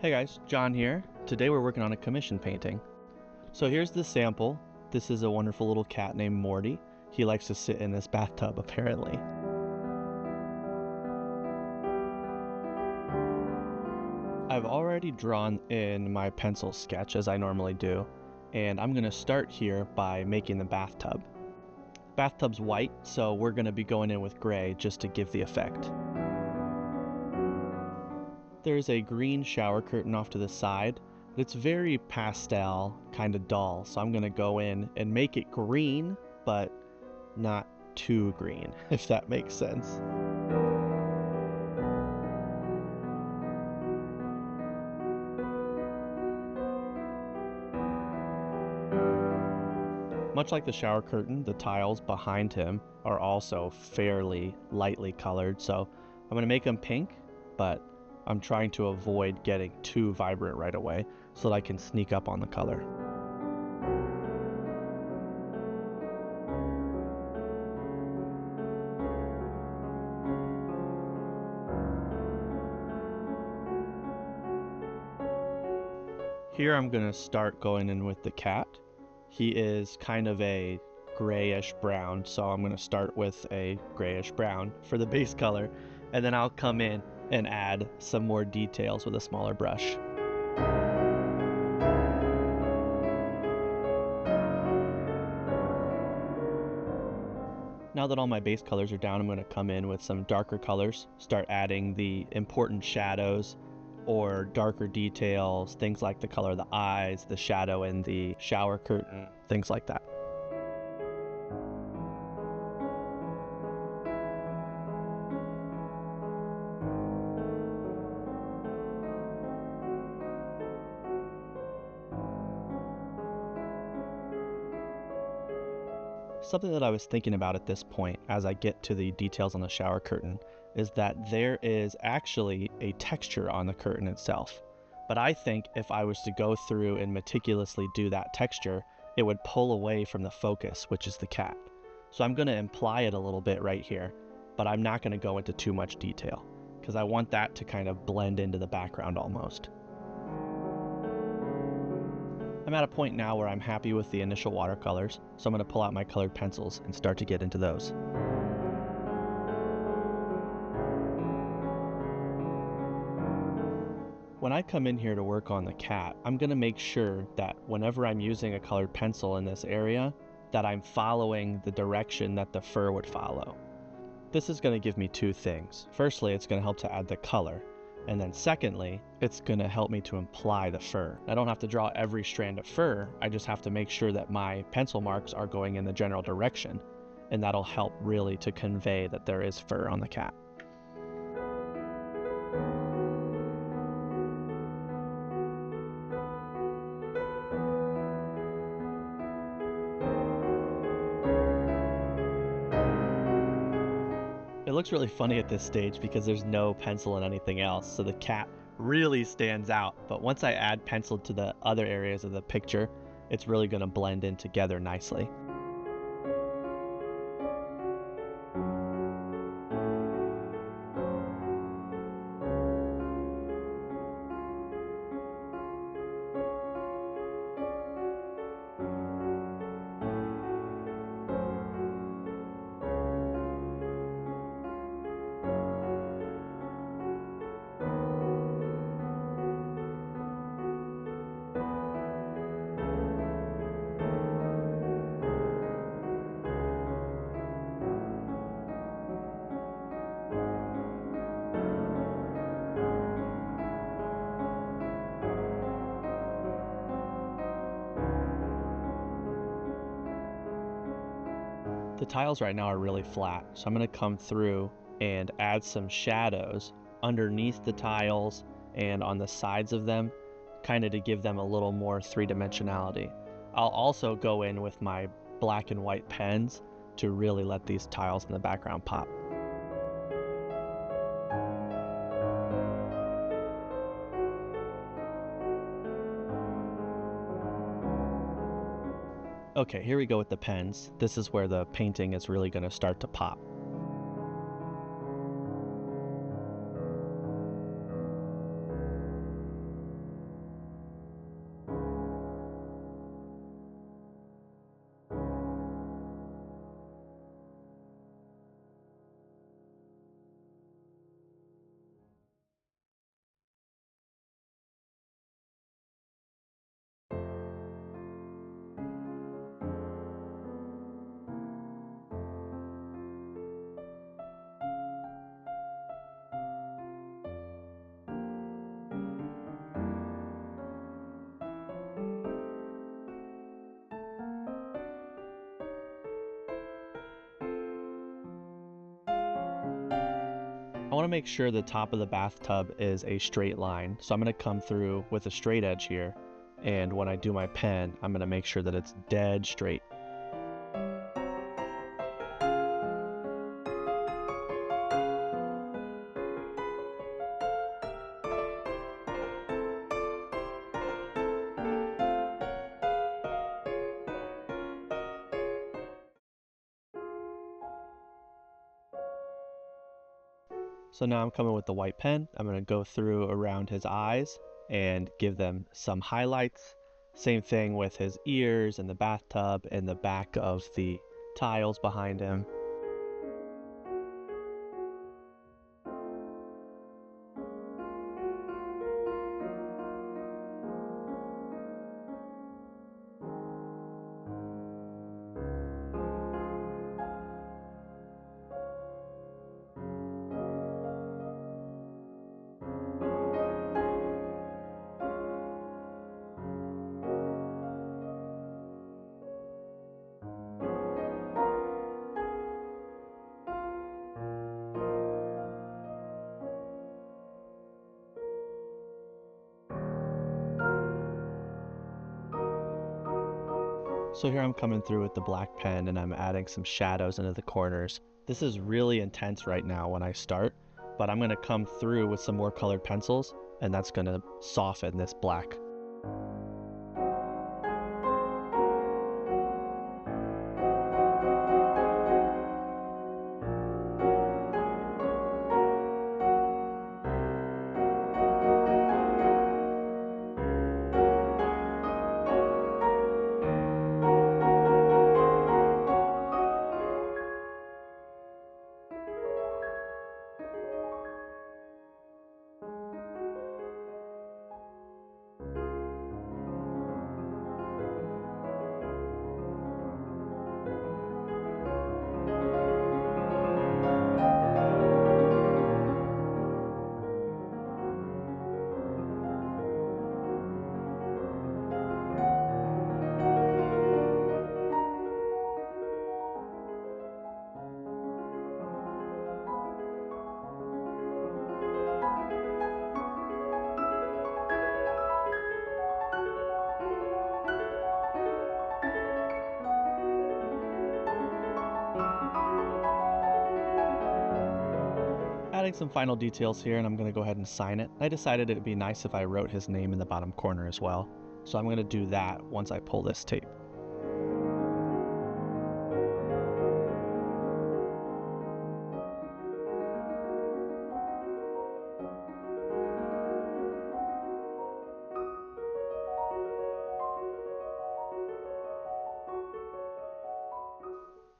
Hey guys, John here. Today we're working on a commission painting. So here's the sample. This is a wonderful little cat named Morty. He likes to sit in this bathtub apparently. I've already drawn in my pencil sketch as I normally do, and I'm going to start here by making the bathtub. Bathtub's white, so we're going to be going in with gray just to give the effect. There's a green shower curtain off to the side, but it's very pastel, kind of dull, so I'm going to go in and make it green, but not too green, if that makes sense. Much like the shower curtain, the tiles behind him are also fairly lightly colored, so I'm going to make them pink, but I'm trying to avoid getting too vibrant right away so that I can sneak up on the color. Here I'm going to start going in with the cat. He is kind of a grayish brown, so I'm going to start with a grayish brown for the base color, and then I'll come in and add some more details with a smaller brush. Now that all my base colors are down, I'm going to come in with some darker colors, start adding the important shadows or darker details, things like the color of the eyes, the shadow in the shower curtain, things like that. Something that I was thinking about at this point as I get to the details on the shower curtain is that there is actually a texture on the curtain itself. But I think if I was to go through and meticulously do that texture, it would pull away from the focus, which is the cat. So I'm going to imply it a little bit right here, but I'm not going to go into too much detail because I want that to kind of blend into the background almost. I'm at a point now where I'm happy with the initial watercolors, so I'm going to pull out my colored pencils and start to get into those. When I come in here to work on the cat, I'm going to make sure that whenever I'm using a colored pencil in this area, that I'm following the direction that the fur would follow. This is going to give me two things. Firstly, it's going to help to add the color. And then secondly, it's going to help me to imply the fur. I don't have to draw every strand of fur, I just have to make sure that my pencil marks are going in the general direction, and that'll help really to convey that there is fur on the cat. It looks really funny at this stage because there's no pencil in anything else, so the cat really stands out. But once I add pencil to the other areas of the picture, it's really going to blend in together nicely. The tiles right now are really flat, so I'm going to come through and add some shadows underneath the tiles and on the sides of them, kind of to give them a little more three-dimensionality. I'll also go in with my black and white pens to really let these tiles in the background pop. Okay, here we go with the pens. This is where the painting is really going to start to pop. I want to make sure the top of the bathtub is a straight line. So I'm going to come through with a straight edge here. And when I do my pen, I'm going to make sure that it's dead straight. So now I'm coming with the white pen. I'm going to go through around his eyes and give them some highlights. Same thing with his ears and the bathtub and the back of the tiles behind him. So here I'm coming through with the black pen and I'm adding some shadows into the corners. This is really intense right now when I start, but I'm going to come through with some more colored pencils and that's going to soften this black. Adding some final details here, and I'm going to go ahead and sign it. I decided it'd be nice if I wrote his name in the bottom corner as well. So I'm going to do that once I pull this tape.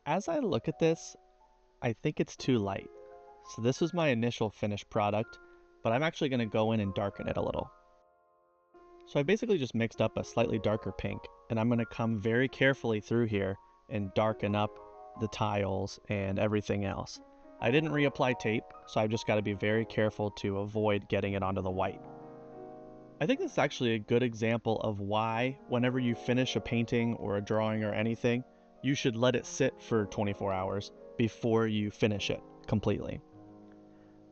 As I look at this, I think it's too light. So this was my initial finished product, but I'm actually going to go in and darken it a little. So I basically just mixed up a slightly darker pink, and I'm going to come very carefully through here and darken up the tiles and everything else. I didn't reapply tape, so I've just got to be very careful to avoid getting it onto the white. I think this is actually a good example of why, whenever you finish a painting or a drawing or anything, you should let it sit for 24 hours before you finish it completely.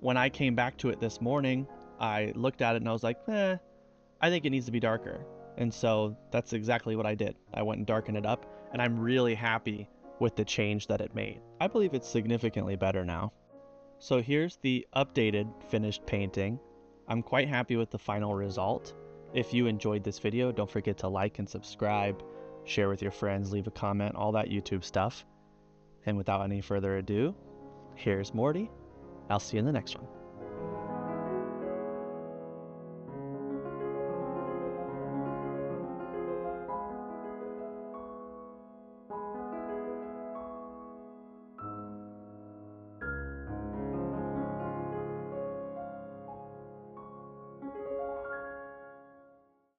When I came back to it this morning, I looked at it and I was like, I think it needs to be darker. And so that's exactly what I did. I went and darkened it up, and I'm really happy with the change that it made. I believe it's significantly better now. So here's the updated finished painting. I'm quite happy with the final result. If you enjoyed this video, don't forget to like and subscribe, share with your friends, leave a comment, all that YouTube stuff. And without any further ado, here's Morty. I'll see you in the next one.